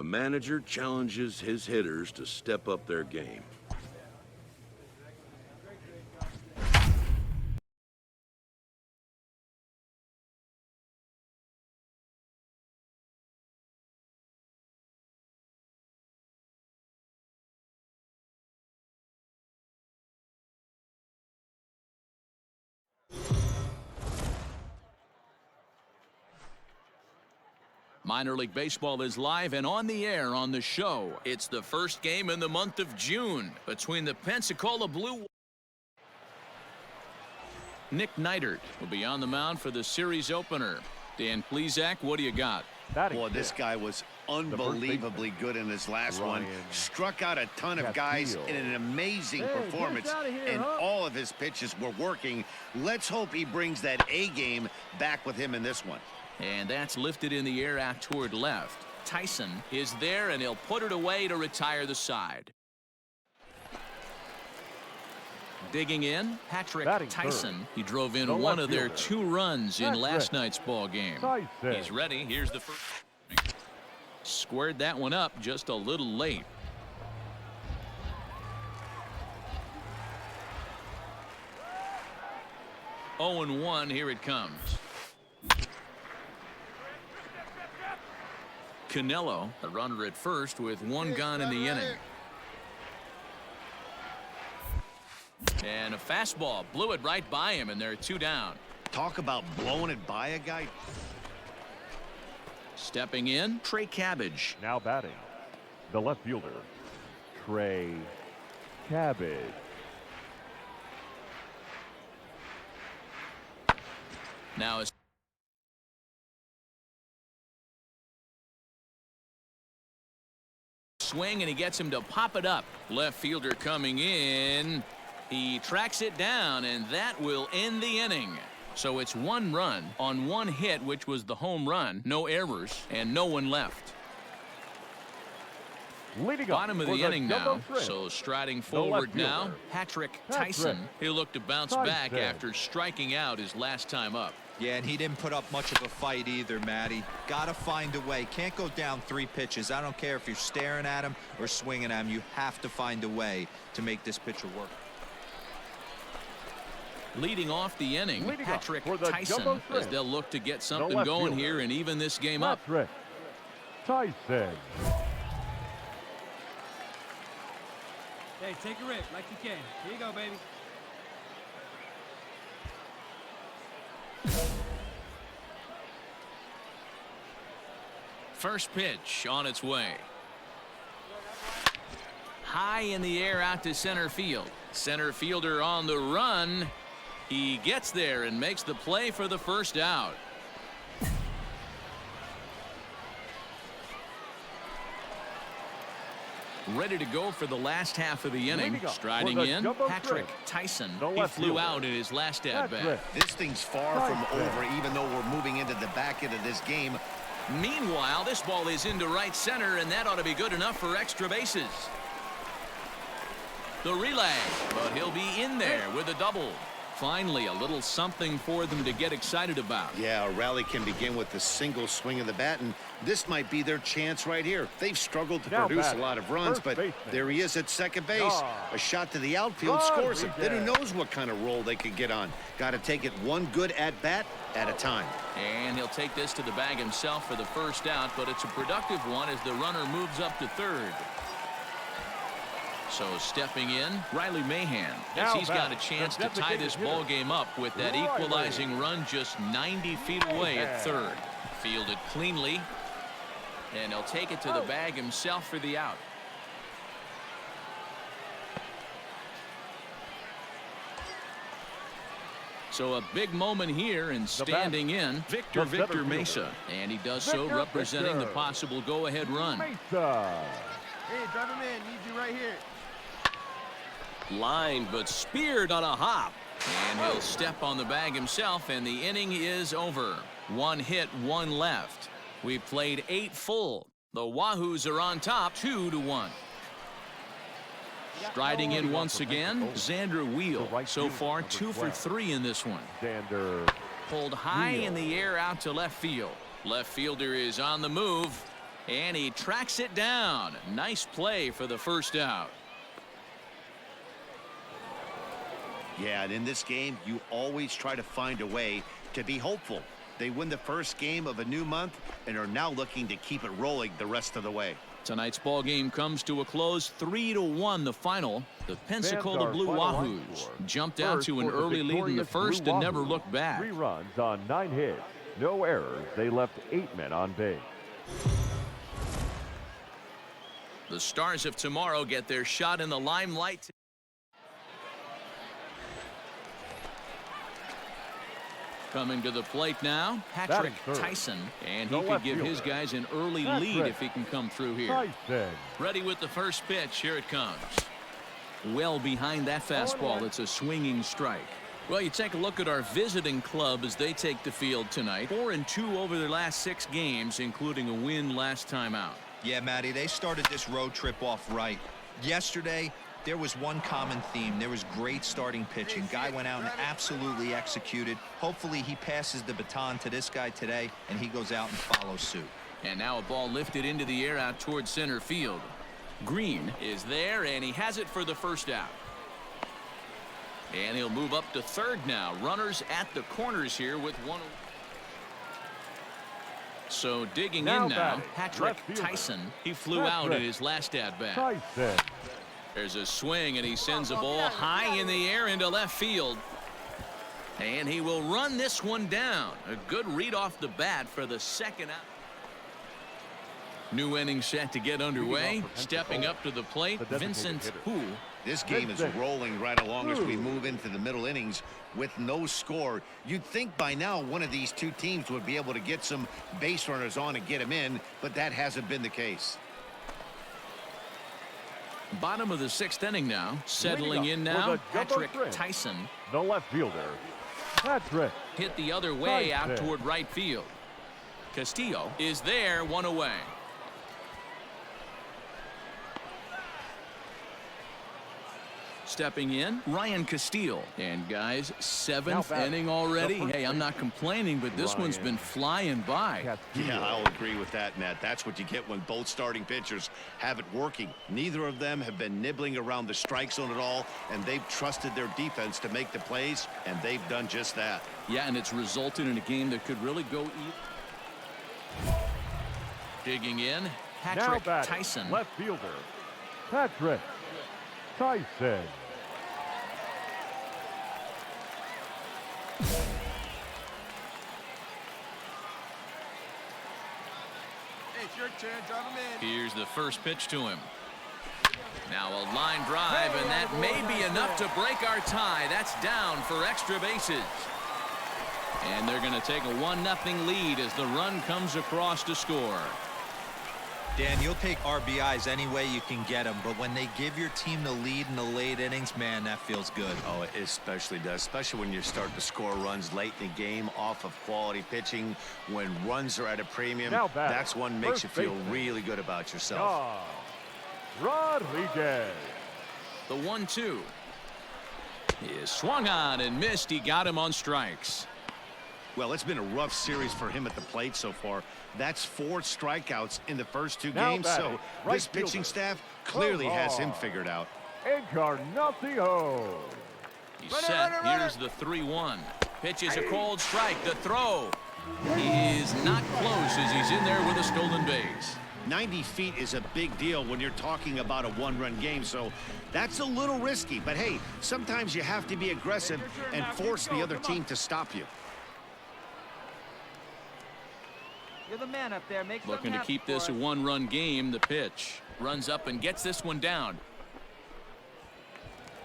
A manager challenges his hitters to step up their game. Minor League Baseball is live and on the air on the show. It's the first game in the month of June between the Pensacola Blue. Nick Neidert will be on the mound for the series opener. Dan Plesac, what do you got? Boy, this guy was unbelievably good in his last one. Struck out a ton of guys in an amazing performance, and all of his pitches were working. Let's hope he brings that A game back with him in this one. And that's lifted in the air out toward left. Tyson is there, and he'll put it away to retire the side. Digging in, Patrick Tyson. He drove in one of their 2 runs in last night's ball game. He's ready. Here's the first. Squared that one up just a little late. Oh, and 1. Here it comes. Canelo, a runner at first with 1 gone in the inning. And a fastball blew it right by him, and they're 2 down. Talk about blowing it by a guy. Stepping in, Trey Cabbage. Now batting, the left fielder, Trey Cabbage. Now a swing, and he gets him to pop it up. Left fielder coming in. He tracks it down, and that will end the inning. So it's 1 run on 1 hit, which was the home run. No errors, and no one left. Bottom of the inning now, so striding forward now, Patrick Tyson. He'll look to bounce back after striking out his last time up. Yeah, and he didn't put up much of a fight either, Matty. Got to find a way. Can't go down 3 pitches. I don't care if you're staring at him or swinging at him. You have to find a way to make this pitcher work. Leading off the inning, Patrick Tyson, as they'll look to get something going here and even this game up. Patrick Tyson. Hey, take a rip like you can. Here you go, baby. First pitch on its way. High in the air out to center field. Center fielder on the run. He gets there and makes the play for the first out. Ready to go for the last half of the inning. Striding in, Patrick Tyson. He flew out in his last at-bat. This thing's far from over, even though we're moving into the back end of this game. Meanwhile, this ball is into right center, and that ought to be good enough for extra bases. The relay, but he'll be in there with a double. Finally, a little something for them to get excited about. Yeah, a rally can begin with a single swing of the bat, and this might be their chance right here. They've struggled to produce a lot of runs, but there he is at second base. A shot to the outfield scores him. Then who knows what kind of roll they could get on. Got to take it one good at-bat at a time. And he'll take this to the bag himself for the first out, but it's a productive one as the runner moves up to third. So stepping in, Riley Mahan, as he's got a chance to tie this ball game up with that equalizing run just 90 feet away at third. Fielded cleanly, and he'll take it to the bag himself for the out. So a big moment here, and standing in, Victor Mesa. And he does so representing the possible go-ahead run. Hey, drive him in. Need you right here. Line, but speared on a hop. And he'll step on the bag himself, and the inning is over. 1 hit, 1 left. We've played 8 full. The Wahoos are on top, 2-1. Striding in once again, Xander Wheel. So far, 2 for 3 in this one. Xander Pulled high in the air out to left field. Left fielder is on the move. And he tracks it down. Nice play for the first out. Yeah, and in this game, you always try to find a way to be hopeful. They win the first game of a new month and are now looking to keep it rolling the rest of the way. Tonight's ball game comes to a close, 3-1 the final. The Pensacola Blue Wahoos jumped out to an early lead in the first and never looked back. 3 runs on 9 hits, no errors. They left 8 men on base. The Stars of tomorrow get their shot in the limelight. Coming to the plate now, Patrick Tyson, and he could give his guys an early lead if he can come through here. Ready with the first pitch. Here it comes. Well behind that fastball. It's a swinging strike. Well, you take a look at our visiting club as they take the field tonight. 4-2 over their last 6 games, including a win last time out. Yeah, Matty, they started this road trip off right. Yesterday, there was one common theme. There was great starting pitching. Guy went out and absolutely executed. Hopefully he passes the baton to this guy today and he goes out and follows suit. And now a ball lifted into the air out towards center field. Green is there and he has it for the first out. And he'll move up to third now. Runners at the corners here with one. So digging in now, Patrick Tyson. He flew out in his last at bat. There's a swing and he sends a ball high in the air into left field. And he will run this one down. A good read off the bat for the second out. New inning set to get underway. Stepping up to the plate, Vincent Hu. This game is rolling right along as we move into the middle innings with no score. You'd think by now one of these two teams would be able to get some base runners on and get them in, but that hasn't been the case. Bottom of the 6th inning now. Settling in now, Patrick Tyson. The left fielder, Patrick. Hit the other way out toward right field. Castillo is there, one away. Stepping in, Ryan Castillo. And guys, 7th inning already. Hey, I'm not complaining, but this one's been flying by. Yeah, I'll agree with that, Matt. That's what you get when both starting pitchers have it working. Neither of them have been nibbling around the strike zone at all, and they've trusted their defense to make the plays, and they've done just that. Yeah, and it's resulted in a game that could really go either. Digging in, Patrick Tyson. Left fielder, Patrick Tyson. It's your turn, drive him in. Here's the first pitch to him. Now a line drive, and that may be enough to break our tie. That's down for extra bases. And they're going to take a 1-0 lead as the run comes across to score. Dan, you'll take RBIs any way you can get them, but when they give your team the lead in the late innings, man, that feels good. Oh, it especially does, especially when you start to score runs late in the game off of quality pitching. When runs are at a premium, that's one makes you feel really good about yourself. Rodriguez. The 1-2 is swung on and missed. He got him on strikes. Well, it's been a rough series for him at the plate so far. That's 4 strikeouts in the first 2 games, so this pitching staff clearly has him figured out. Encarnacion. He's set. Here's the 3-1. Pitch is a cold strike. The throw. He is not close as he's in there with a stolen base. 90 feet is a big deal when you're talking about a 1-run game, so that's a little risky. But hey, sometimes you have to be aggressive and force the other team to stop you. You're the man up there. Make Looking to keep this a 1-run game. The pitch runs up and gets this one down.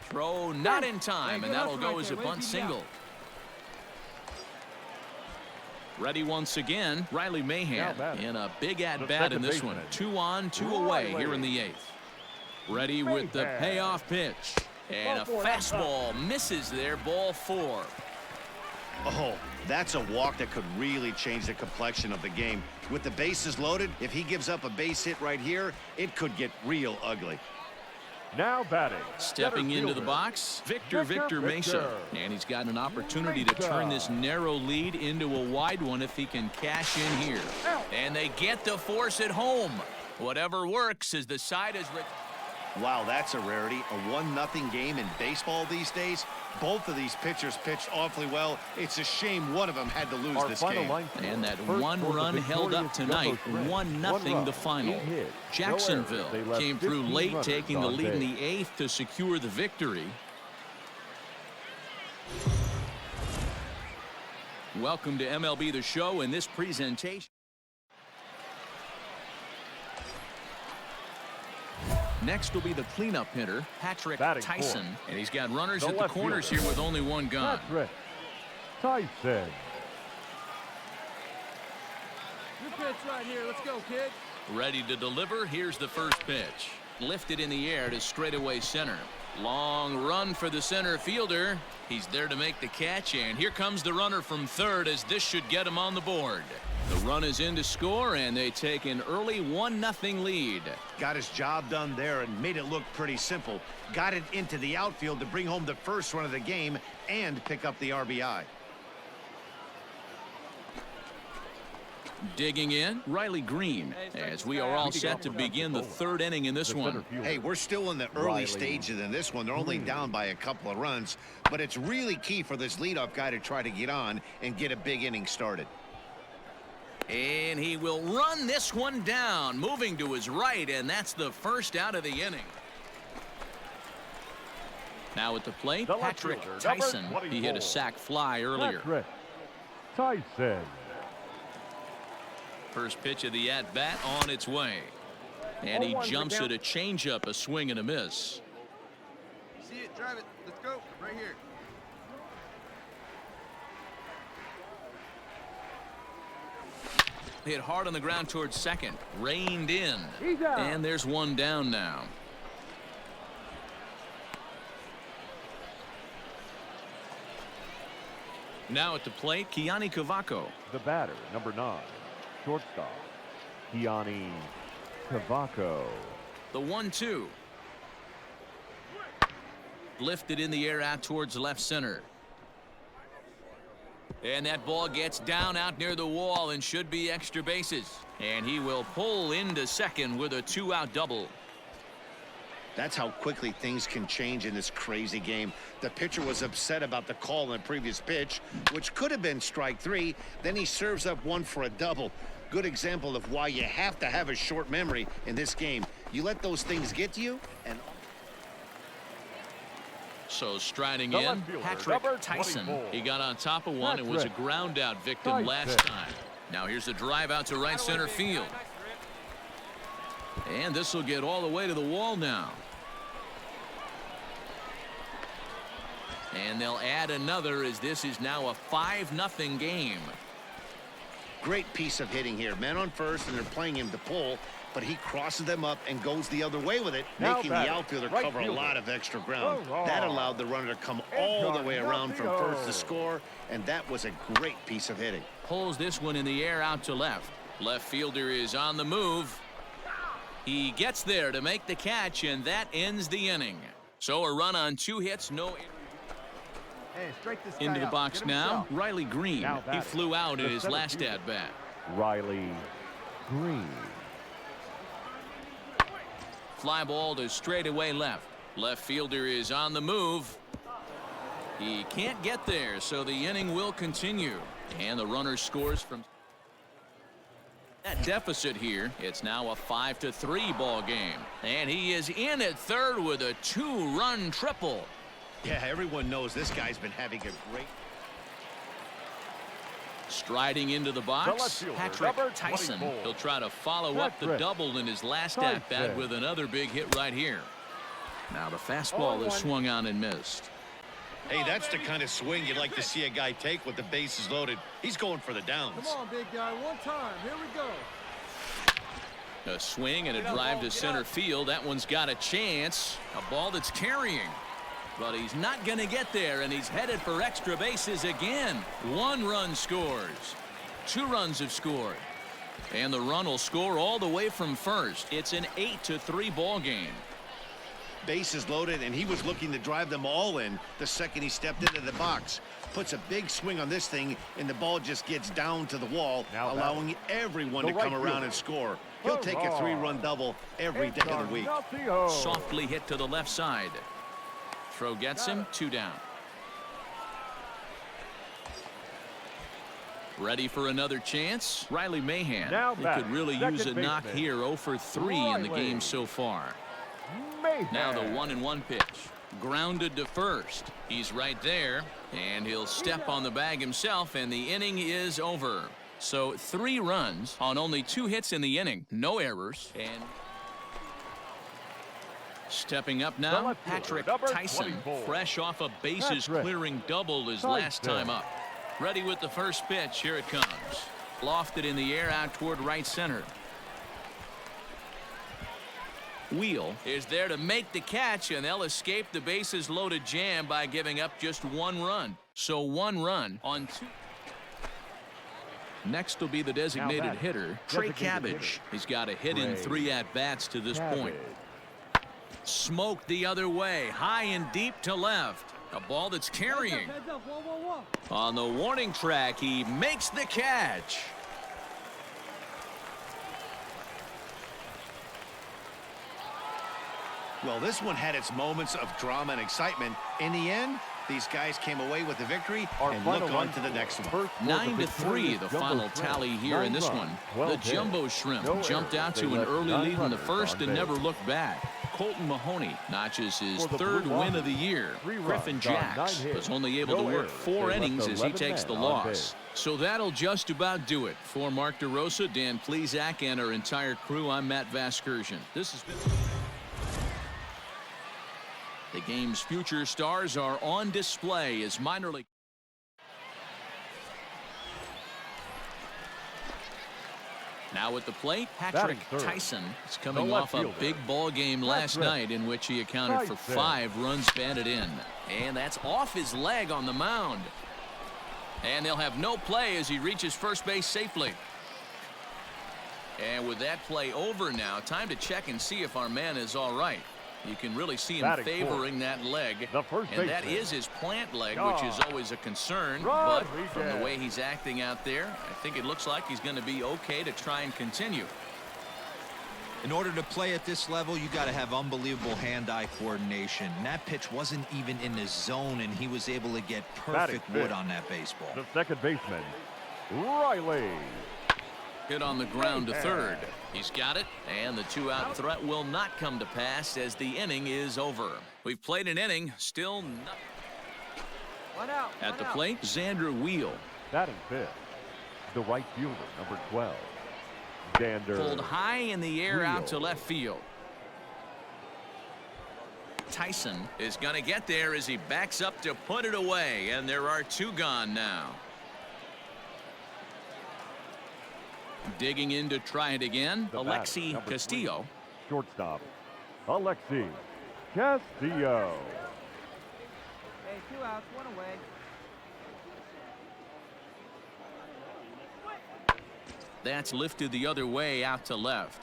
Throw not in time, and that'll go as a bunt single. Ready once again, Riley Mahan in a big at-bat in this one. 2 on, 2 away here in the 8th. Ready with the payoff pitch. And a fastball misses there, ball 4. Oh, that's a walk that could really change the complexion of the game. With the bases loaded, if he gives up a base hit right here, it could get real ugly. Now batting. Stepping into the box, Victor Mesa. And he's got an opportunity to turn this narrow lead into a wide one if he can cash in here. And they get the force at home. Whatever works as the side is... Wow, that's a rarity. A 1-0 game in baseball these days. Both of these pitchers pitched awfully well. It's a shame one of them had to lose this game. And that one run held up tonight. 1-0 the final. Jacksonville came through late, taking the lead in the 8th to secure the victory. Welcome to MLB The Show in this presentation. Next will be the cleanup hitter, Patrick Tyson. And he's got runners at the corners here with only one gun. Patrick Tyson. Your pitch right here. Let's go, kid. Ready to deliver. Here's the first pitch. Lifted in the air to straightaway center. Long run for the center fielder. He's there to make the catch, and here comes the runner from third as this should get him on the board. The run is in to score, and they take an early 1-0 lead. Got his job done there and made it look pretty simple. Got it into the outfield to bring home the first run of the game and pick up the RBI. Digging in, Riley Green, as we are all set to begin the third inning in this one. Hey, we're still in the early stages in this one. They're only down by a couple of runs, but it's really key for this leadoff guy to try to get on and get a big inning started. And he will run this one down, moving to his right, and that's the first out of the inning. Now at the plate, Patrick Tyson. He hit a sac fly earlier. Patrick Tyson. First pitch of the at-bat on its way. And he jumps at a changeup, a swing and a miss. See it, drive it. Let's go. Right here. Hit hard on the ground towards second. Reined in. And there's one down now. Now at the plate, Keani Cavaco. The batter, number 9, shortstop, Keani Cavaco. The 1-2. Lifted in the air out towards left center. And that ball gets down out near the wall and should be extra bases. And he will pull into second with a 2-out double. That's how quickly things can change in this crazy game. The pitcher was upset about the call in the previous pitch, which could have been strike 3. Then he serves up one for a double. Good example of why you have to have a short memory in this game. You let those things get to you, and so striding in, Patrick Tyson. He got on top of one and was a ground out victim last time. Now here's a drive out to right center field. And this will get all the way to the wall now. And they'll add another as this is now a 5-0 game. Great piece of hitting here. Men on first, and they're playing him to pull, but he crosses them up and goes the other way with it, making the outfielder cover a lot of extra ground. That allowed the runner to come all the way around from first to score, and that was a great piece of hitting. Pulls this one in the air out to left. Left fielder is on the move. He gets there to make the catch, and that ends the inning. So a run on 2 hits, no. Into the box now, Riley Green. He flew out in his last at-bat. Riley Green. Fly ball to straightaway left. Left fielder is on the move. He can't get there, so the inning will continue. And the runner scores from that deficit here. It's now a 5-3 ball game. And he is in at third with a 2-run triple. Yeah, everyone knows this guy's been having a great. Striding into the box, Patrick Tyson. He'll try to follow up the double in his last at-bat with another big hit right here. Now the fastball is swung on and missed. Hey, that's the kind of swing you'd like to see a guy take with the bases loaded. He's going for the downs. Come on, big guy. One time. Here we go. A swing and a drive to center field. That one's got a chance. A ball that's carrying. But he's not going to get there, and he's headed for extra bases again. 1 run scores. 2 runs have scored. And the run will score all the way from first. It's an 8-3 ball game. Bases loaded, and he was looking to drive them all in the second he stepped into the box. Puts a big swing on this thing, and the ball just gets down to the wall, allowing everyone to come around and score. He'll take a 3-run double every day of the week. Softly hit to the left side. Throw gets him, 2 down. Ready for another chance? Riley Mahan. He could really use a knock here. 0 for 3 in the game so far. Now the 1-1 pitch. Grounded to first. He's right there, and he'll step on the bag himself, and the inning is over. So 3 runs on only 2 hits in the inning. No errors. And stepping up now, Patrick Tyson, fresh off a bases-clearing double his last time up. Ready with the first pitch. Here it comes. Lofted in the air out toward right center. Wheel is there to make the catch, and they'll escape the bases loaded jam by giving up just 1 run. So 1 run on 2. Next will be the designated hitter, Trey Cabbage. He's got a hit in 3 at-bats to this point. Smoked the other way, high and deep to left. A ball that's carrying. On the warning track, he makes the catch. Well, this one had its moments of drama and excitement. In the end, these guys came away with the victory and look on to the next one. 9-3 the final tally here in this one. The Jumbo Shrimp jumped out to an early lead in the first and never looked back. Colton Mahoney notches his 3rd win of the year. Griffin Jacks was only able to work 4 innings as he takes the loss. So that'll just about do it. For Mark DeRosa, Dan Plesac, and our entire crew, I'm Matt Vasgersian. This has been... The game's future stars are on display as minor league. Now at the plate, Patrick Tyson is coming off a big ball game last night in which he accounted for 5 runs batted in. And that's off his leg on the mound. And they'll have no play as he reaches first base safely. And with that play over now, time to check and see if our man is all right. You can really see him favoring that leg, and that is his plant leg, which is always a concern. But from the way he's acting out there, I think it looks like he's going to be okay to try and continue. In order to play at this level, you got to have unbelievable hand-eye coordination. And that pitch wasn't even in the zone, and he was able to get perfect wood on that baseball. The second baseman, Riley. Hit on the ground to third. He's got it, and the 2-out threat will not come to pass as the inning is over. We've played an inning, still not. At the plate, Xander Wheel. Batting 5th, the right fielder, number 12, Xander. Pulled high in the air out to left field. Tyson is going to get there as he backs up to put it away, and there are 2 gone now. Digging in to try it again, Alexi Castillo. Shortstop, Alexi Castillo. Hey, 2 outs, 1 away. That's lifted the other way out to left.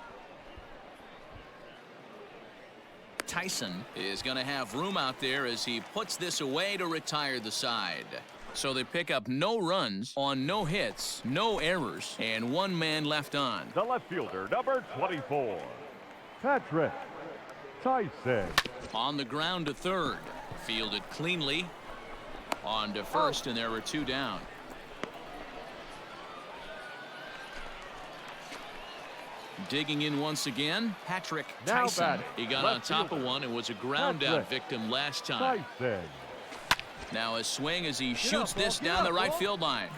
Tyson is going to have room out there as he puts this away to retire the side. So they pick up no runs on no hits, no errors, and 1 man left on. The left fielder, number 24, Patrick Tyson. On the ground to third. Fielded cleanly. On to first, and there were 2 down. Digging in once again, Patrick Tyson. He got on top of one and was a ground-out victim last time. Tyson. Now a swing as he shoots this down the right field line.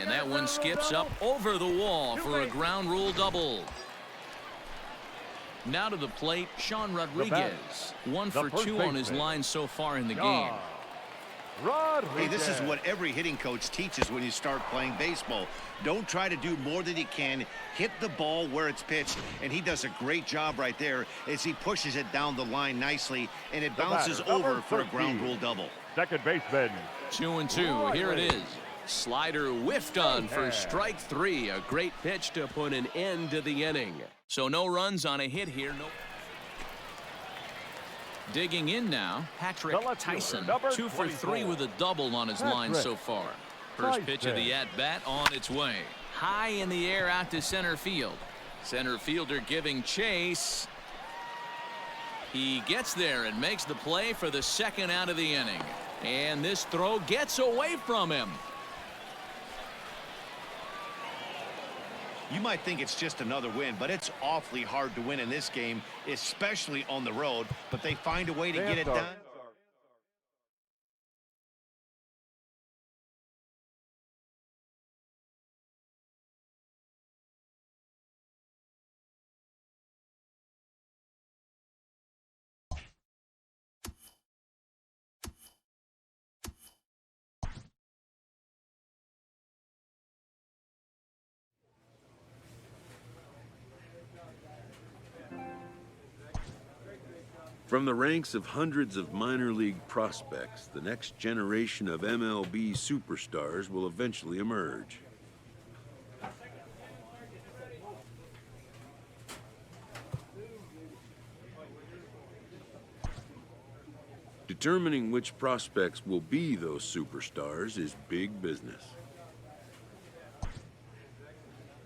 And that one skips up over the wall for a ground rule double. Now to the plate, Sean Rodriguez. 1 for 2 on his line so far in the game. Hey, this is what every hitting coach teaches when you start playing baseball. Don't try to do more than you can. Hit the ball where it's pitched, and he does a great job right there as he pushes it down the line nicely, and it bounces over for a ground rule double. Second baseman. 2-2. Here it is. Slider whiffed on for strike 3. A great pitch to put an end to the inning. So no runs on a hit here. Digging in now, Patrick The left fielder, Tyson, number 2 for 3 24. with a double on his line Patrick so far. First pitch of the at-bat on its way. High in the air out to center field. Center fielder giving chase. He gets there and makes the play for the second out of the inning. And this throw gets away from him. You might think it's just another win, but it's awfully hard to win in this game, especially on the road. But they find a way to get it done. From the ranks of hundreds of minor league prospects, the next generation of MLB superstars will eventually emerge. Determining which prospects will be those superstars is big business.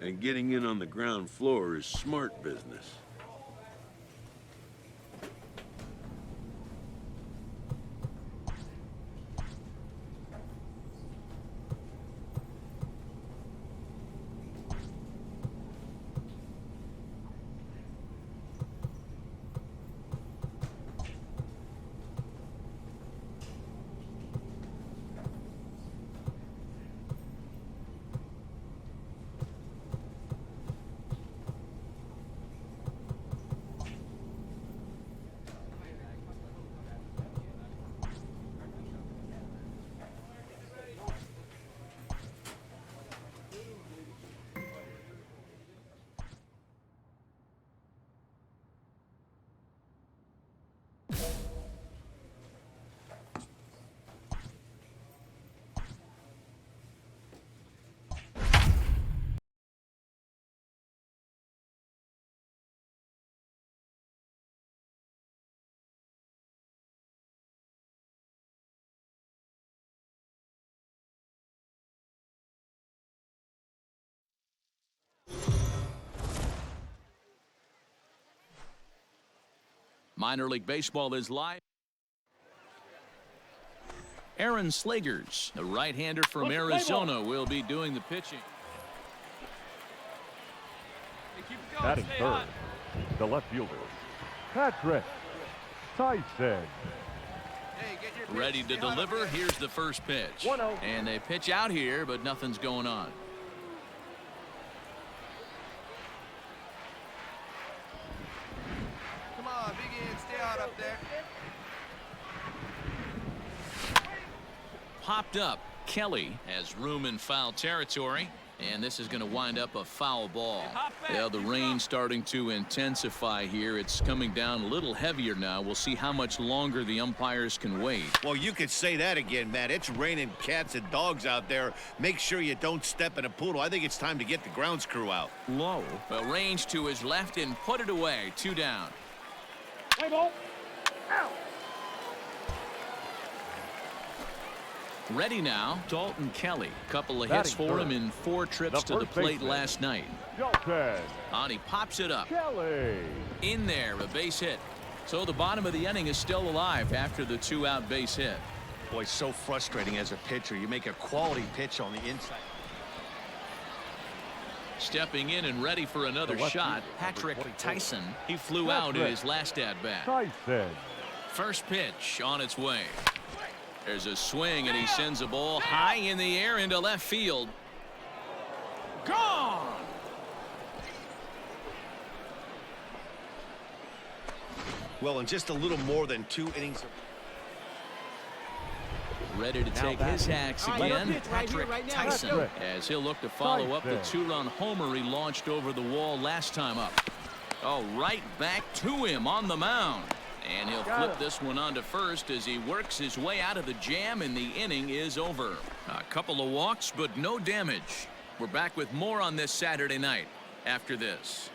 And getting in on the ground floor is smart business. Minor League Baseball is live. Aaron Slagers, the right-hander from Arizona, will be doing the pitching. Hey, keep it going. Batting Stay third, hot. the left fielder, Patrick Tyson. Hey, get your pitch. Ready to Stay hot up deliver. there. Here's the first pitch. 1-0. And they pitch out here, but nothing's going on. Come on, Big Ian, stay hot up there. Popped up. Kelly has room in foul territory. And this is going to wind up a foul ball. Yeah, the rain starting to intensify here. It's coming down a little heavier now. We'll see how much longer the umpires can wait. Well, you could say that again, Matt. It's raining cats and dogs out there. Make sure you don't step in a poodle. I think it's time to get the grounds crew out. Low. Well, range to his left and put it away. 2 down. Play ball. Out. Ready now, Dalton Kelly. Couple of hits Batting for third. him in 4 trips to the first plate baseman. last night. Dalton And he pops it up. Kelly. In there, a base hit. So the bottom of the inning is still alive after the 2-out base hit. Boy, so frustrating as a pitcher. You make a quality pitch on the inside. Stepping in and ready for another The left shot, fielder, Patrick number 24. Tyson. He flew out in Patrick his last at-bat. Tyson. First pitch on its way. There's a swing, and he sends a ball high in the air into left field. Gone! Well, in just a little more than 2 innings. Ready to take his hacks All right, again, pitch right here, Patrick right now. Tyson, Patrick as he'll look to follow up the Tyson. 2-run homer he launched over the wall last time up. Oh, right back to him on the mound. And he'll flip this one onto first as he works his way out of the jam, and the inning is over. A couple of walks, but no damage. We're back with more on this Saturday night after this.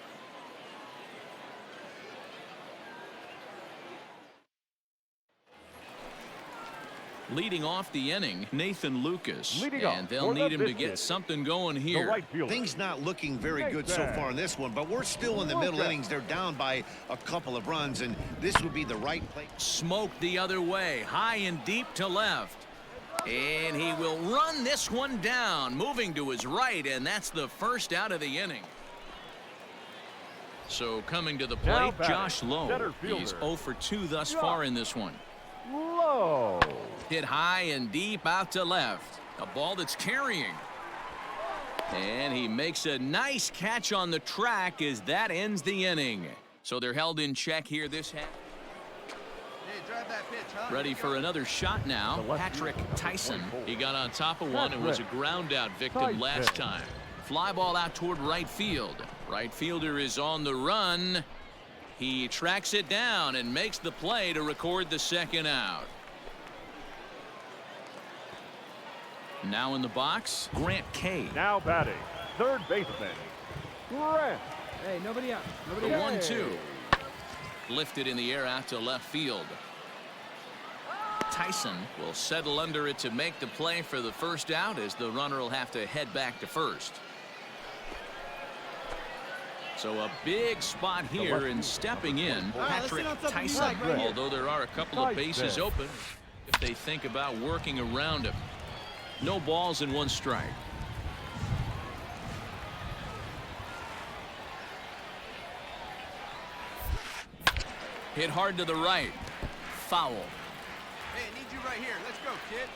Leading off the inning, Nathan Lucas. Leading off And they'll for the need him to biscuit, get something going the here. right fielder. Things not looking very good so far in this one, but we're still in the middle innings. They're down by a couple of runs, and this would be the right play. Smoked the other way, high and deep to left. And he will run this one down, moving to his right, and that's the first out of the inning. So coming to the plate, Josh Lowe. He's 0 for 2 thus far in this one. Low. Hit high and deep out to left. A ball that's carrying. And he makes a nice catch on the track as that ends the inning. So they're held in check here this half. Ready for another shot now. Patrick Tyson. He got on top of one and was a ground out victim last time. Fly ball out toward right field. Right fielder is on the run. He tracks it down and makes the play to record the second out. Now in the box, Grant Kay. Now batting, third baseman, Grant. Hey, nobody out. The 1-2. Lifted in the air out to left field. Tyson will settle under it to make the play for the first out as the runner will have to head back to first. So a big spot here, and stepping in, Patrick Tyson. Although there are a couple of bases open, if they think about working around him. No balls and 1 strike. Hit hard to the right. Foul. Hey, I need you right here. Let's go, kid.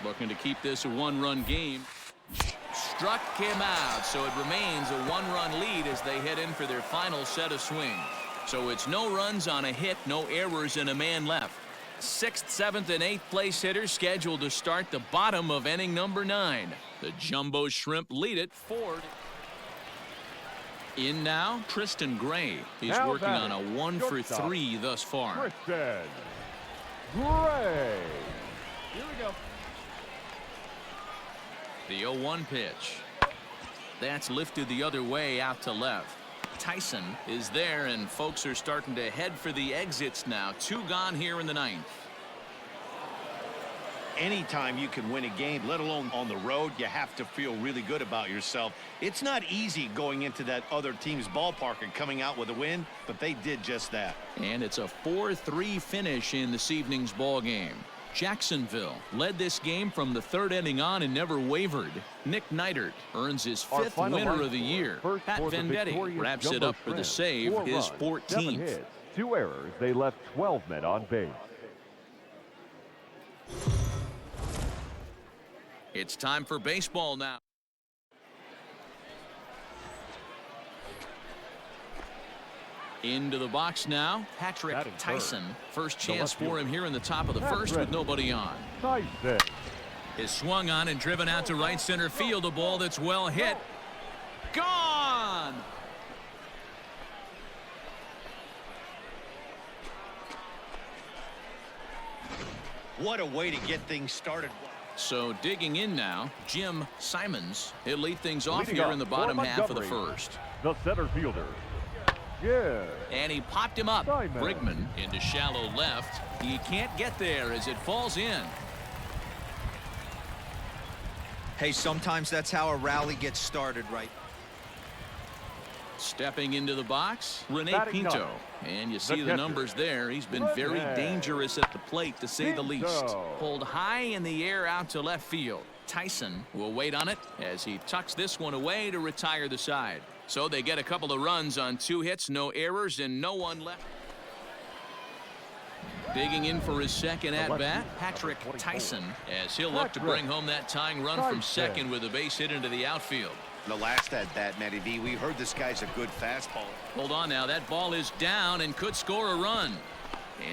Looking to keep this a 1-run game. Struck him out, so it remains a 1-run lead as they head in for their final set of swings. So it's no runs on a hit, no errors, and a man left. 6th, 7th, and 8th place hitters scheduled to start the bottom of inning number 9. The Jumbo Shrimp lead it 4. In now, Tristan Gray. He's now working on a batting, 1 for 3 thus far. Tristan Gray. Here we go. The 0-1 pitch. That's lifted the other way out to left. Tyson is there, and folks are starting to head for the exits now. 2 gone here in the 9th. Anytime you can win a game, let alone on the road, you have to feel really good about yourself. It's not easy going into that other team's ballpark and coming out with a win, but they did just that. And it's a 4-3 finish in this evening's ball game. Jacksonville led this game from the 3rd inning on and never wavered. Nick Neidert earns his 5th winner of the year. Pat Venditti wraps it up for the save, his 14th. 7 hits, 2 errors. They left 12 men on base. It's time for baseball now. Into the box now, Patrick Tyson. First chance for him here in the top of the first with nobody on. Tyson. Is swung on and driven out to right center field. A ball that's well hit. Gone! What a way to get things started. So digging in now, Jim Simons. He'll lead things off Leading here off in the bottom for half of the Montgomery, first. The center fielder. Yeah. And he popped him up. Simon. Brigman into shallow left. He can't get there as it falls in. Hey, sometimes that's how a rally gets started, right? Stepping into the box, Rene Batting Pinto. ninth. And you see the catcher. numbers there. He's been Rene very dangerous at the plate, to say the least. Pinto. Pulled high in the air out to left field. Tyson will wait on it as he tucks this one away to retire the side. So they get a couple of runs on 2 hits, no errors, and no one left. Digging in for his second at-bat, Patrick Tyson, as he'll look to bring home that tying run from second with a base hit into the outfield. The last at-bat, Matty V, we heard this guy's a good fastball. Hold on now, that ball is down and could score a run.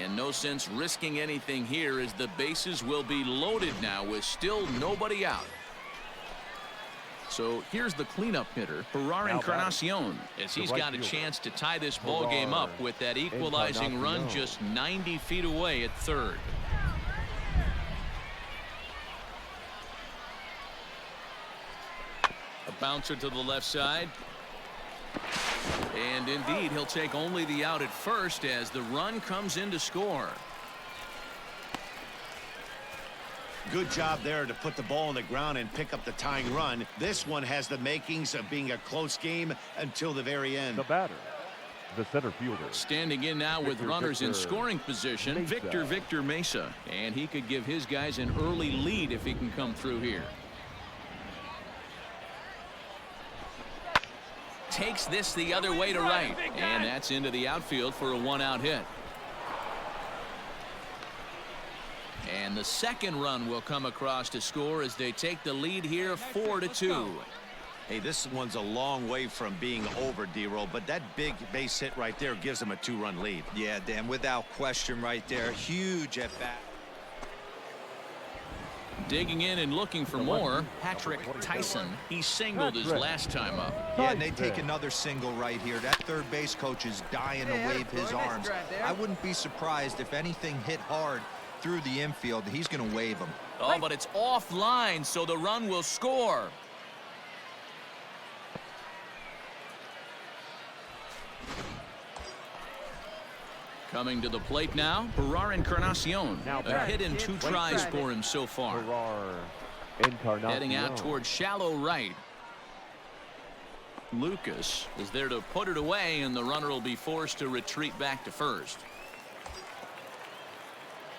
And no sense risking anything here as the bases will be loaded now with still nobody out. So here's the cleanup hitter, Ferrar Encarnacion, as he's got a chance to tie this ball game up with that equalizing run just 90 feet away at third. A bouncer to the left side. And indeed, he'll take only the out at first as the run comes in to score. Good job there to put the ball on the ground and pick up the tying run. This one has the makings of being a close game until the very end. The batter, the center fielder. Standing in now with runners in scoring position, Victor Mesa. And he could give his guys an early lead if he can come through here. Takes this the other way to right. And that's into the outfield for a one-out hit. And the second run will come across to score as they take the lead here 4-2. Hey, this one's a long way from being over, D-Roll, but that big base hit right there gives them a 2-run lead. Yeah, Dan, without question right there. Huge at bat. Digging in and looking for more, Patrick Tyson. He singled his last time up. Yeah, and they take another single right here. That third base coach is dying to wave his arms. I wouldn't be surprised if anything hit hard through the infield. He's going to wave them. Oh, but it's offline, so the run will score. Coming to the plate now, Pilar Encarnacion. A hit in 2 tries for him so far. Heading out towards shallow right. Lucas is there to put it away, and the runner will be forced to retreat back to first.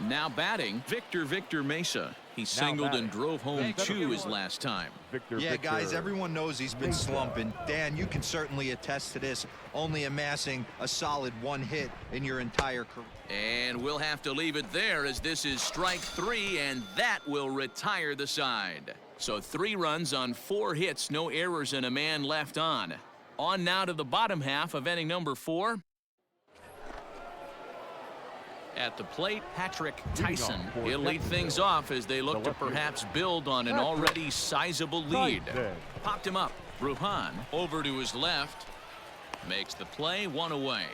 Now batting, Victor Mesa. He singled and drove home 2 his last time. Yeah, guys, everyone knows he's been slumping. Dan, you can certainly attest to this, only amassing a solid 1 hit in your entire career. And we'll have to leave it there as this is strike 3, and that will retire the side. So 3 runs on 4 hits, no errors, and a man left on. On now to the bottom half of inning number 4. At the plate, Patrick Tyson. He'll lead things off as they look to perhaps build on an already sizable lead. Popped him up. Bruhan over to his left. Makes the play, 1 away.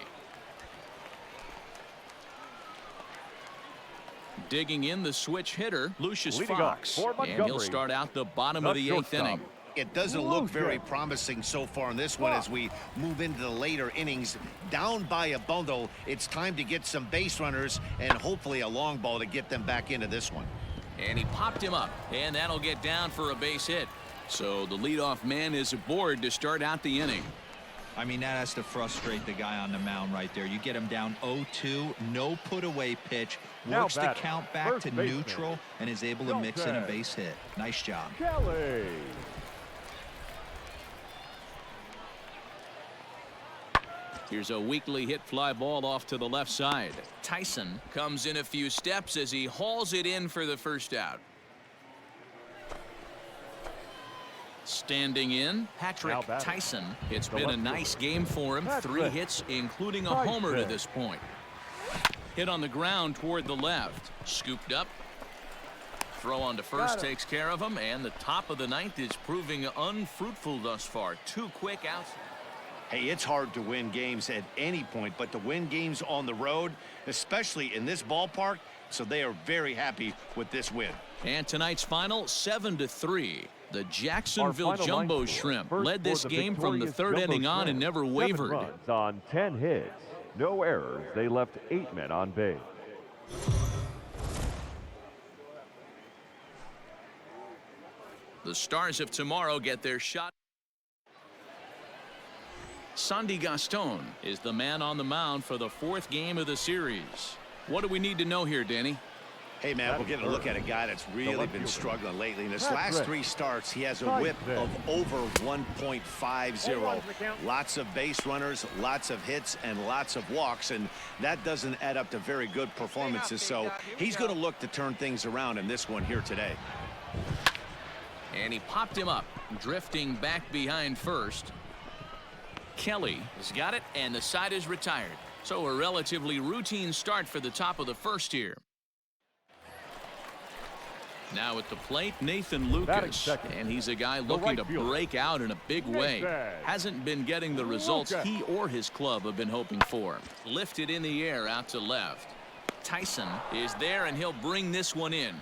Digging in the switch hitter, Lucius Fox. And he'll start out the bottom of the 8th inning. It doesn't look very promising so far in this one as we move into the later innings. Down by a bundle, it's time to get some base runners and hopefully a long ball to get them back into this one. And he popped him up, and that'll get down for a base hit. So the leadoff man is aboard to start out the inning. I mean, that has to frustrate the guy on the mound right there. You get him down 0-2, no put-away pitch, works the count back to neutral, and is able to mix in a base hit. Nice job. Kelly. Here's a weakly hit fly ball off to the left side. Tyson comes in a few steps as he hauls it in for the first out. Standing in, Patrick Tyson. It's been a nice game for him. 3 hits, including a homer to this point. Hit on the ground toward the left. Scooped up. Throw on to first takes care of him, and the top of the 9th is proving unfruitful thus far. 2 quick outs. Hey, it's hard to win games at any point, but to win games on the road, especially in this ballpark, so they are very happy with this win. And tonight's final, 7-3. The Jacksonville Jumbo Shrimp led this game from the 3rd inning on and never wavered. 7 runs on 10 hits, no errors. They left 8 men on base. The Stars of tomorrow get their shot. Sandy Gaston is the man on the mound for the 4th game of the series. What do we need to know here, Danny? Hey, man, we're getting a look at a guy that's really been struggling lately. In his last 3 starts, he has a whip of over 1.50. Lots of base runners, lots of hits, and lots of walks, and that doesn't add up to very good performances. So he's going to look to turn things around in this one here today. And he popped him up, drifting back behind first. Kelly has got it, and the side is retired. So a relatively routine start for the top of the 1st here. Now at the plate, Nathan Lucas, and he's a guy looking to break out in a big way. Hasn't been getting the results he or his club have been hoping for. Lifted in the air out to left. Tyson is there, and he'll bring this one in.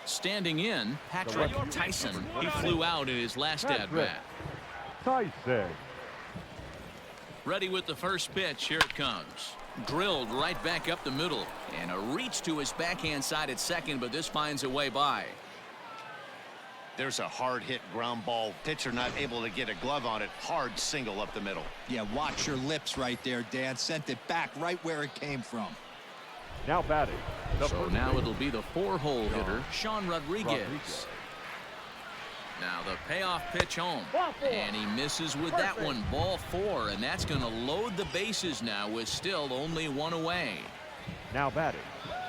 Standing in, Patrick Tyson. He flew out in his last at-bat. Tyson. Ready with the first pitch. Here it comes. Drilled right back up the middle. And a reach to his backhand side at second, but this finds a way by. There's a hard hit ground ball. Pitcher not able to get a glove on it. Hard single up the middle. Yeah, watch your lips right there, Dan. Sent it back right where it came from. Now batting. So now it'll be the 4-hole hitter, Sean Rodriguez. Now the payoff pitch home. And he misses with that one. Ball 4, and that's going to load the bases now with still only 1 away. Now batting.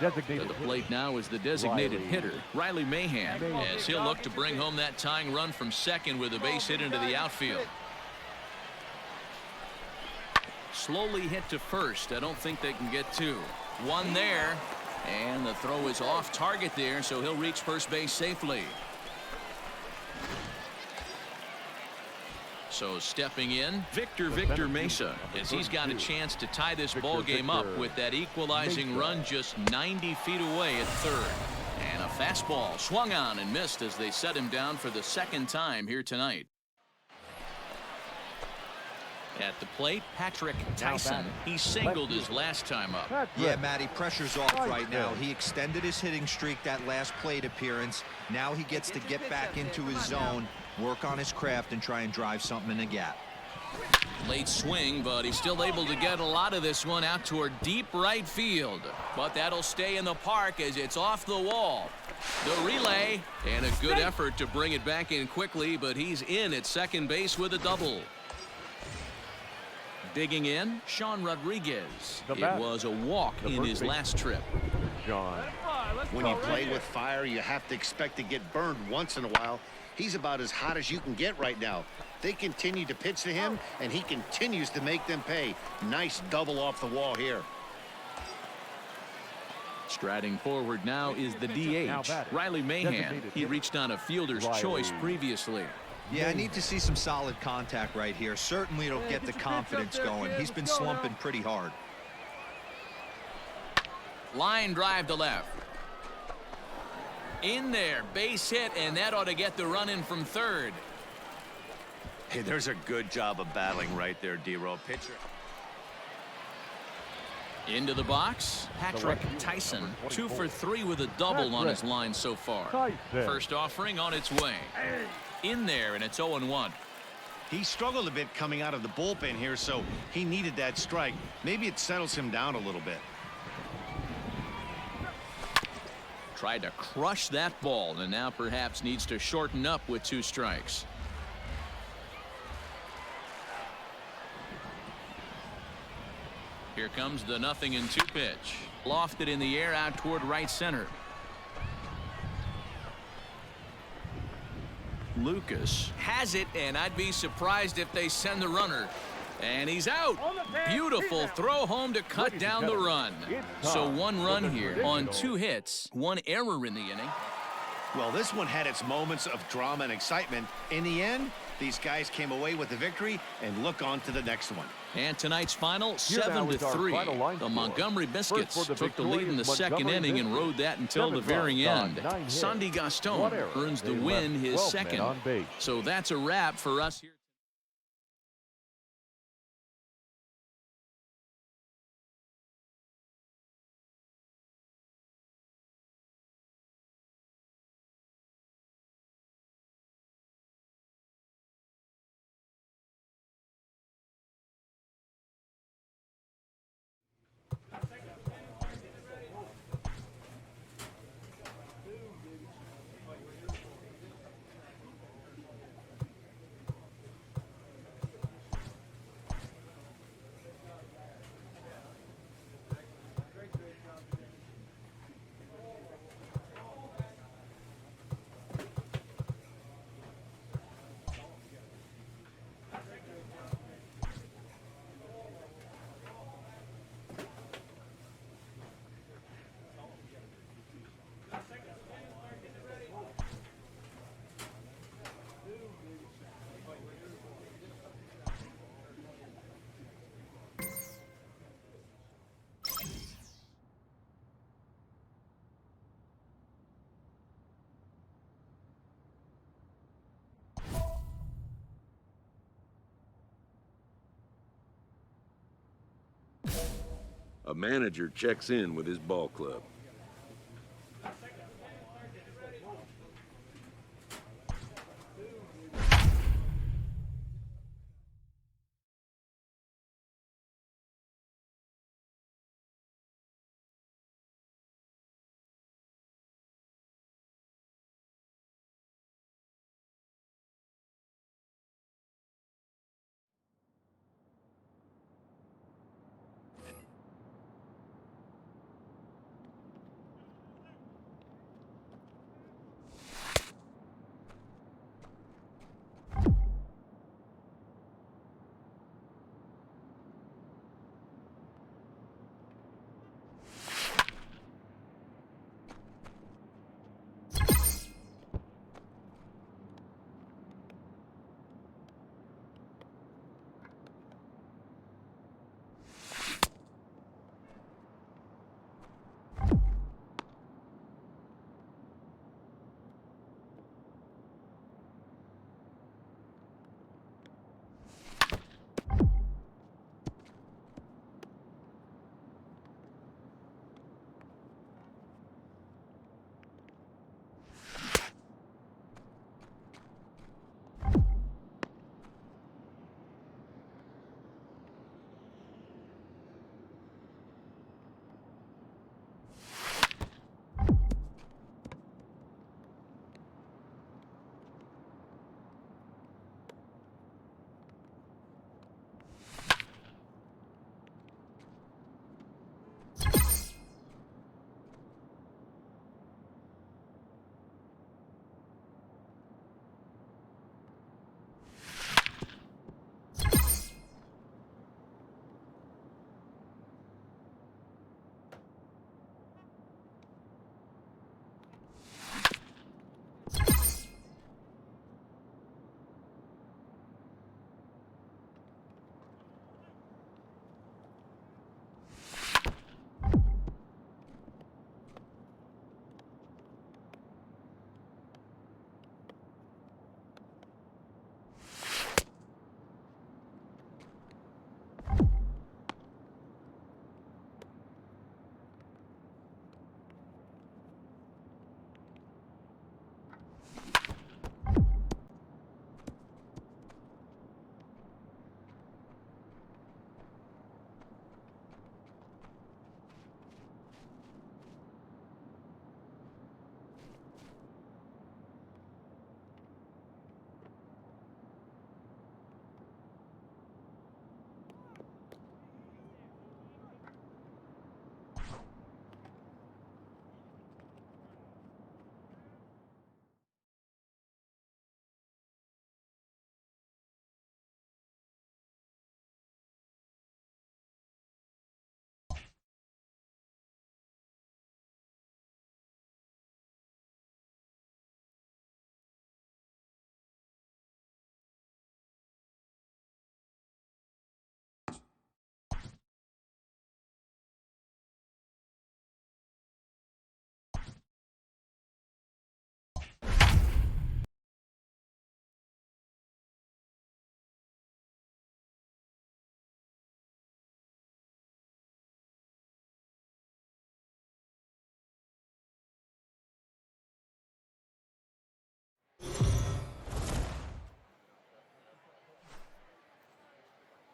Designated To the plate now is the designated hitter, Riley Mahan, as he'll look to bring home that tying run from second with a base hit into the outfield. Slowly hit to first. I don't think they can get 2. 1 there, and the throw is off target there, so he'll reach first base safely. So stepping in, Victor Mesa, as he's got a chance to tie this ball game up with that equalizing run just 90 feet away at third. And a fastball swung on and missed as they set him down for the second time here tonight. At the plate, Patrick Tyson. He singled his last time up. Yeah, Matty, pressure's off right now. He extended his hitting streak that last plate appearance. Now he gets to get back into his zone, work on his craft, and try and drive something in the gap. Late swing, but he's still able to get a lot of this one out toward deep right field. But that'll stay in the park as it's off the wall. The relay, and a good effort to bring it back in quickly, but he's in at second base with a double. Digging in, Sean Rodriguez. It was a walk in his last trip. When you play with fire, you have to expect to get burned once in a while. He's about as hot as you can get right now. They continue to pitch to him, and he continues to make them pay. Nice double off the wall here. Striding forward now is the DH, Riley Mahan. He reached on a fielder's choice previously. Yeah, I need to see some solid contact right here. Certainly it'll get the confidence going. He's been slumping pretty hard. Line drive to left. In there, base hit, and that ought to get the run in from third. Hey, there's a good job of battling right there, D-Row. Pitcher. Into the box, Patrick Tyson, 2 for 3 with a double on his line so far. First offering on its way. In there, and it's 0-1. He struggled a bit coming out of the bullpen here, so he needed that strike. Maybe it settles him down a little bit. Tried to crush that ball, and now perhaps needs to shorten up with 2 strikes. Here comes the 0-2 pitch. Lofted in the air out toward right center. Lucas has it, and I'd be surprised if they send the runner. And he's out. Beautiful throw home to cut down the run. So 1 run here on 2 hits, 1 error in the inning. Well, this one had its moments of drama and excitement. In the end, these guys came away with the victory and look on to the next one. And tonight's final, 7-3. The Montgomery Biscuits took the lead in the second inning and rode that until the very end. Sandy Gaston earns the win, his second. So that's a wrap for us here. A manager checks in with his ball club.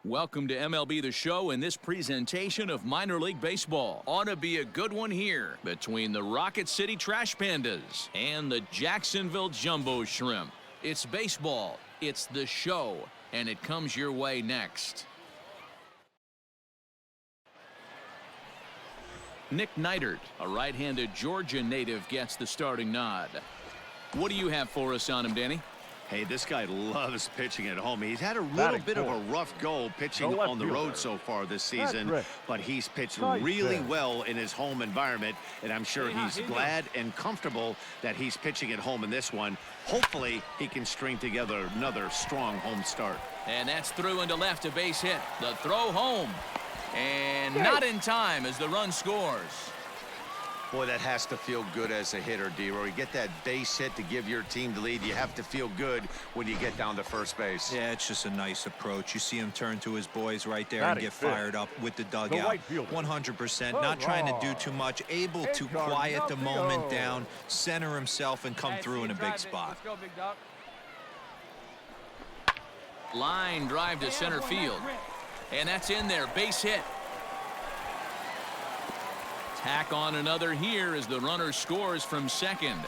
Welcome to MLB The Show and this presentation of minor league baseball. Ought to be a good one here between the Rocket City Trash Pandas and the Jacksonville Jumbo Shrimp. It's baseball, it's the show, and it comes your way next. Nick Neidert, a right-handed Georgia native, gets the starting nod. What do you have for us on him, Danny? Hey, this guy loves pitching at home. He's had a little bit of a rough go pitching on the road so far this season, but he's pitched really well in his home environment, and I'm sure he's glad and comfortable that he's pitching at home in this one. Hopefully, he can string together another strong home start. And that's through into left, a base hit. The throw home. And not in time as the run scores. Boy, that has to feel good as a hitter, D-Roy. You get that base hit to give your team the lead. You have to feel good when you get down to first base. Yeah, it's just a nice approach. You see him turn to his boys right there and get fired up with the dugout. 100%. Not trying to do too much. Able to quiet the moment down, center himself, and come through in a big spot. Let's go, big dog. Line drive to center field. And that's in there. Base hit. Tack on another here as the runner scores from second.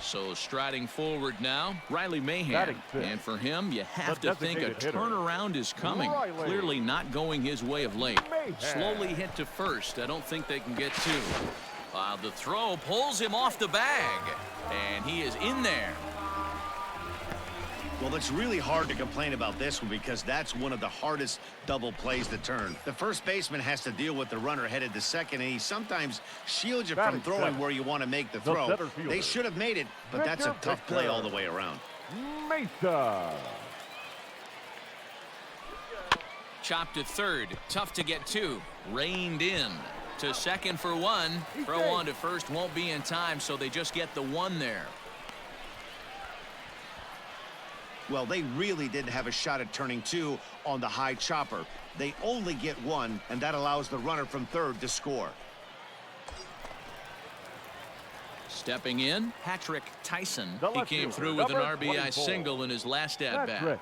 So striding forward now, Riley Mahan. And for him, you have to think a turnaround is coming. Clearly not going his way of late. Slowly hit to first. I don't think they can get two. The throw pulls him off the bag. And he is in there. Well, it's really hard to complain about this one because that's one of the hardest double plays to turn. The first baseman has to deal with the runner headed to second, and he sometimes shields you from throwing where you want to make the throw. They should have made it, but that's a tough play all the way around. Mesa. Chopped to third. Tough to get two. Reined in. To second for one. Throw on to first won't be in time, so they just get the one there. Well, they really didn't have a shot at turning two on the high chopper. They only get one, and that allows the runner from third to score. Stepping in, Patrick Tyson. He came through with an RBI single in his last at-bat.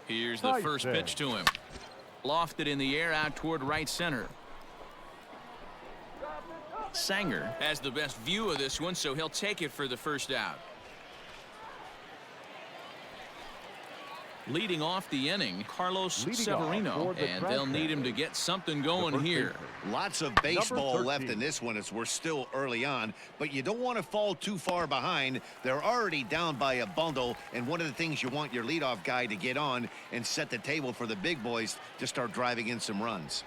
Here's the first pitch to him. Lofted in the air out toward right center. Sanger has the best view of this one, so he'll take it for the first out. Leading off the inning, Carlos Severino, and they'll need him to get something going here. Lots of baseball left in this one as we're still early on, but you don't want to fall too far behind. They're already down by a bundle, and one of the things you want your leadoff guy to get on and set the table for the big boys to start driving in some runs.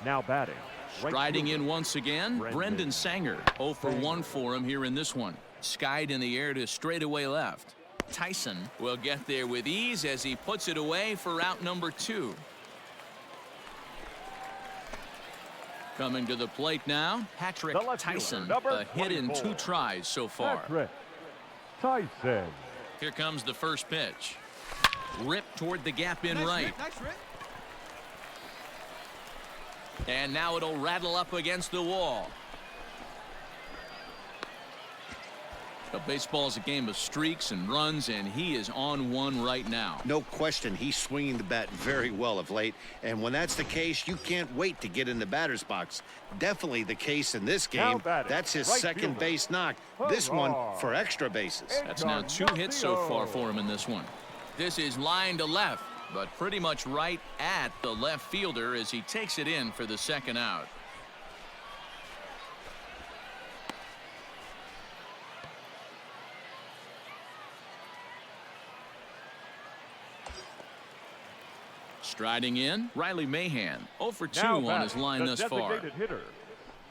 Now batting. Striding in once again, Brendan Sanger. 0 for 1 for him here in this one. Skied in the air to straightaway left. Tyson will get there with ease as he puts it away for out number 2. Coming to the plate now, Patrick Tyson. A hit in 2 tries so far. Patrick Tyson. Here comes the first pitch. Ripped toward the gap in right. Nice rip. And now it'll rattle up against the wall. Baseball is a game of streaks and runs, and he is on one right now. No question, he's swinging the bat very well of late, and when that's the case, you can't wait to get in the batter's box. Definitely the case in this game. That's his second base knock. This one for extra bases. That's now 2 hits so far for him in this one. This is line to left, but pretty much right at the left fielder as he takes it in for the second out. Striding in, Riley Mahan. 0 for 2 on his line thus far.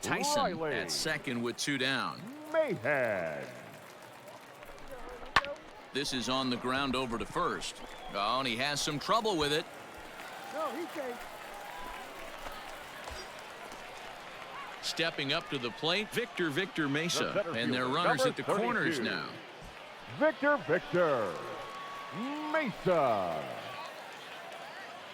Tyson at second with 2 down. Mahan. This is on the ground over to first. Oh, and he has some trouble with it. No, he can't. Stepping up to the plate, Victor Mesa. And their runners at the corners now. Victor Mesa.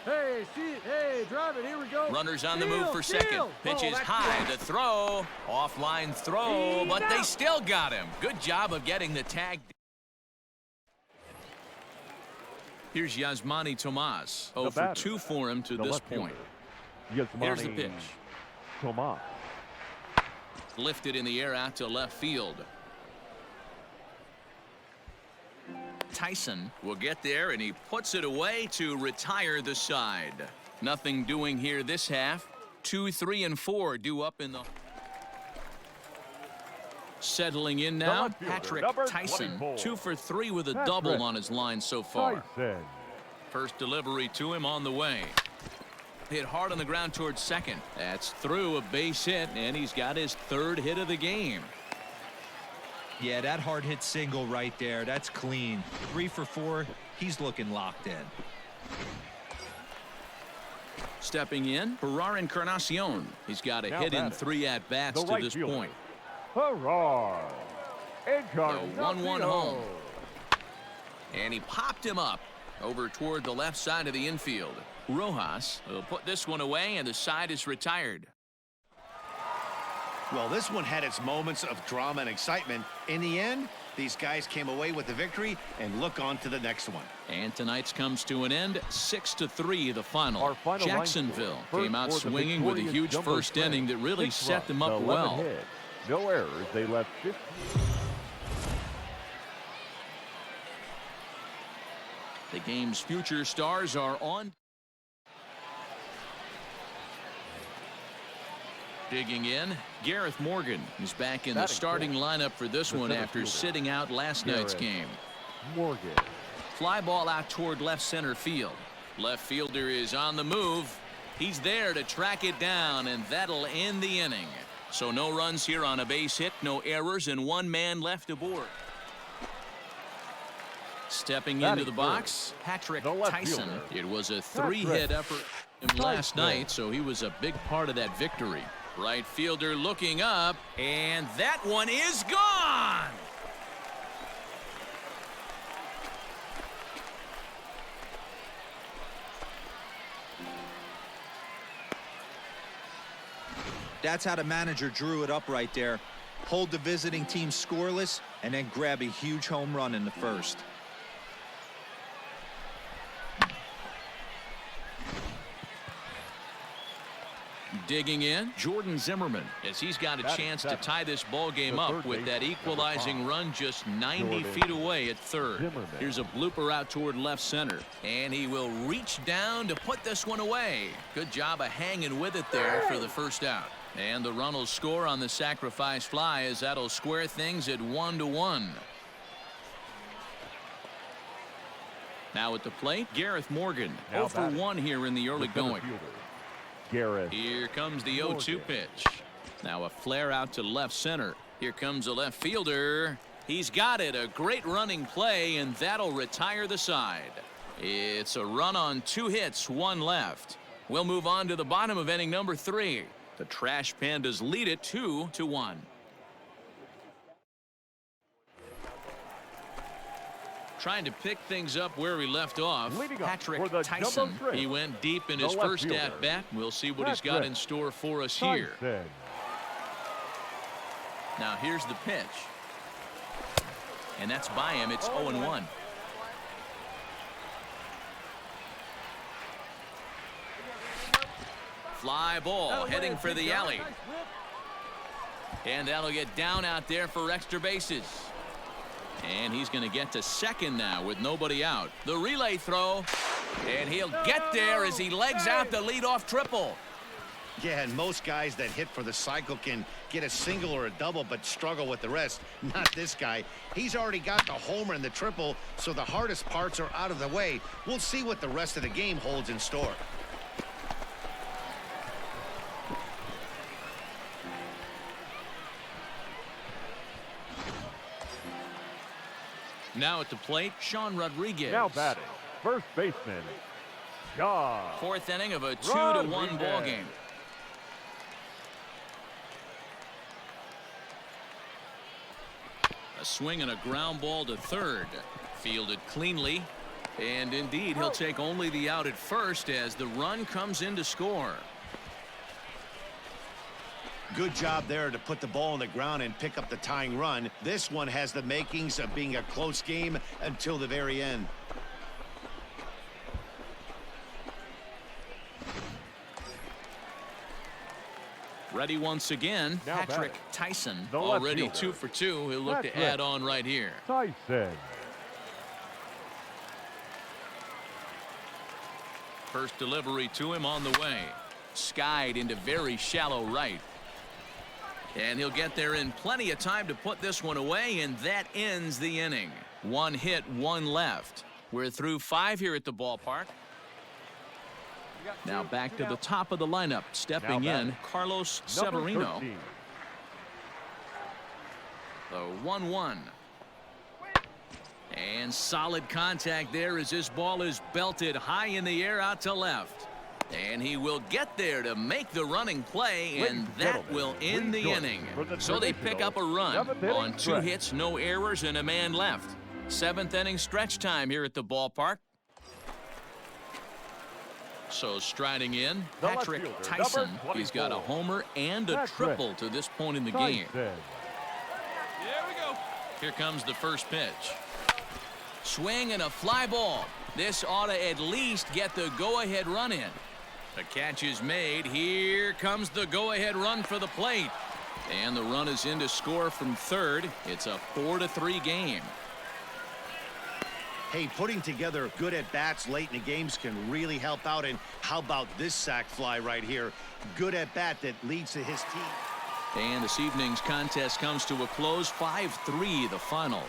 Hey, hey, drive it. Here we go. Runners on the move for second. Pitch is high. The throw. Offline throw, but they still got him. Good job of getting the tag. Here's Yasmani Tomas. 0 for 2 for him to this point. Here's the pitch. Tomas. Lifted in the air out to left field. Tyson will get there, and he puts it away to retire the side. Nothing doing here this half. 2, 3, and 4 due up in the. Settling in now, Patrick Tyson. 2 for 3 with a double on his line so far. First delivery to him on the way. Hit hard on the ground towards second. That's through, a base hit, and he's got his 3rd hit of the game. Yeah, that hard hit single right there. That's clean. 3 for 4. He's looking locked in. Stepping in, Ferrar Encarnacion. He's got a hit in 3 at-bats to this point. Ferrar The 1-1 home. And he popped him up over toward the left side of the infield. Rojas will put this one away, and the side is retired. Well, this one had its moments of drama and excitement. In the end, these guys came away with the victory and look on to the next one. And tonight's comes to an end, 6-3 the final. Jacksonville came out swinging with a huge first inning that really set them up well. No errors. They left 15. The game's future stars are on. Digging in, Gareth Morgan is back in the starting lineup for this one after sitting out last night's game. Morgan. Fly ball out toward left center field. Left fielder is on the move. He's there to track it down, and that'll end the inning. So no runs here on a base hit, no errors, and 1 man left aboard. Stepping into the box, Patrick Tyson. It was a 3-hit effort last night, so he was a big part of that victory. Right fielder looking up, and that one is gone. That's how the manager drew it up right there. Hold the visiting team scoreless and then grab a huge home run in the first. Digging in, Jordan Zimmerman, as he's got a chance to tie this ball game up with that equalizing run just 90 feet away at third. Here's a blooper out toward left center, and he will reach down to put this one away. Good job of hanging with it there for the first out. And the run will score on the sacrifice fly, as that'll square things at 1-1. Now at the plate, Gareth Morgan. 0 for 1 here in the early going. Gareth. Here comes the 0-2 pitch. Now a flare out to left center. Here comes the left fielder. He's got it. A great running play, and that'll retire the side. It's a run on 2 hits, 1 left. We'll move on to the bottom of inning number 3. The Trash Pandas lead it 2-1. Trying to pick things up where we left off. Patrick Tyson. He went deep in his first at-bat. We'll see what he's got in store for us here. Now here's the pitch. And that's by him. It's 0-1. Fly ball heading for the alley. And that'll get down out there for extra bases. And he's going to get to second now with nobody out. The relay throw, and he'll get there as he legs out the leadoff triple. Yeah, and most guys that hit for the cycle can get a single or a double but struggle with the rest. Not this guy. He's already got the homer and the triple, so the hardest parts are out of the way. We'll see what the rest of the game holds in store. Now at the plate, Sean Rodriguez. Now batting, first baseman, Sean. 4th inning of a 2-1 ball game. A swing and a ground ball to third. Fielded cleanly. And indeed, he'll take only the out at first as the run comes in to score. Good job there to put the ball on the ground and pick up the tying run. This one has the makings of being a close game until the very end. Ready once again, now Patrick batting. Tyson. The Already fielder. 2 for 2. He'll look to add on right here. Tyson. First delivery to him on the way. Skied into very shallow right. And he'll get there in plenty of time to put this one away, and that ends the inning. 1 hit, 1 left. We're through 5 here at the ballpark. Now back to the top of the lineup. Stepping in, Carlos Severino. The 1-1. And solid contact there as this ball is belted high in the air out to left. And he will get there to make the running play, and that will end the inning. So they pick up a run on 2 hits, no errors, and a man left. 7th inning stretch time here at the ballpark. So striding in, Patrick Tyson. He's got a homer and a triple to this point in the game. There we go. Here comes the first pitch. Swing and a fly ball. This ought to at least get the go-ahead run in. The catch is made. Here comes the go-ahead run for the plate. And the run is in to score from third. It's a 4-3 game. Hey, putting together good at-bats late in the games can really help out. And how about this sac fly right here? Good at-bat that leads to his team. And this evening's contest comes to a close. 5-3 the final.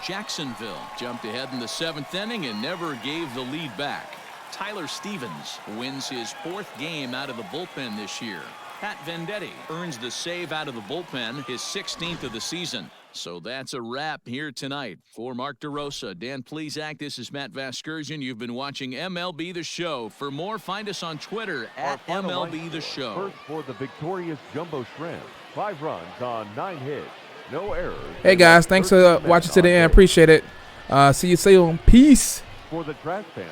Jacksonville jumped ahead in the 7th inning and never gave the lead back. Tyler Stevens wins his 4th game out of the bullpen this year. Pat Venditti earns the save out of the bullpen, his 16th of the season. So that's a wrap here tonight. For Mark DeRosa, Dan Plesac, this is Matt Vasgersian. You've been watching MLB The Show. For more, find us on Twitter at MLB The Show. First for the victorious Jumbo Shrimp. 5 runs on 9 hits. No errors. Hey guys, thanks for watching to the end. Appreciate it. See you soon. Peace. For the Trash Pants.